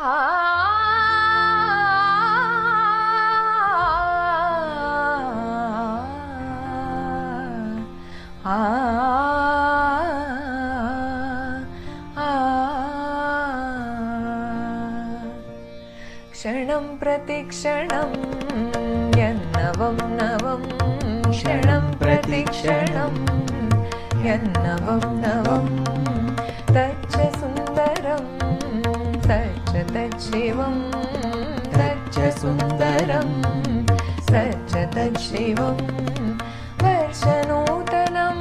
आ आ क्षणं प्रतिक्षणं यन्नवं नवं क्षणं प्रतिक्षणं यन्नवं नवं तच्च सुन्दरं तच्च तच्छिवं तच्च सुन्दरं तच्च तच्छिवं वर्षनूतनं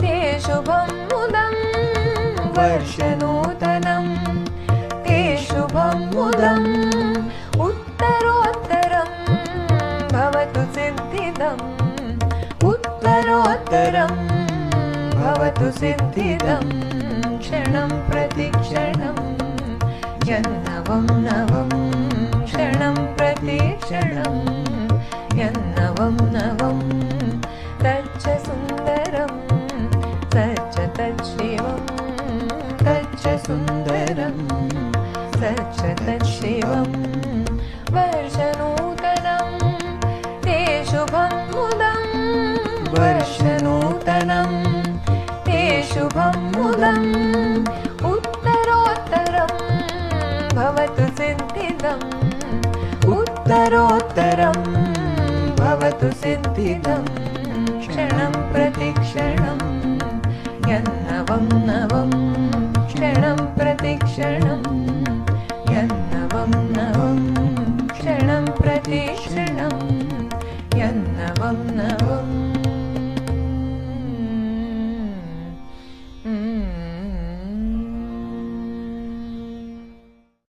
ते शुभं मुदं वर्षनूतनं ते शुभं मुदम् उत्तरोत्तरं भवतु सिद्धिदम् उत्तरोत्तरं भवतु सिद्धिदम् क्षणं प्रतिक्षणं यन्नवं नवं क्षणं प्रतिक्षणं यन्नवं नवं तच्च सुन्दरं तच्च तच्छिवं तच्च सुन्दरं तच्च तच्छिवं वर्षनूतनं ते शुभं मुदं वर्षनूतनं ते शुभं मुदम् उत्तरोत्तरं भवतु सिद्धिदम् उत्तरोत्तरं भवतु सिद्धिदम् क्षणं प्रतिक्षणं यन्नवं नवं क्षणं प्रतिक्षणं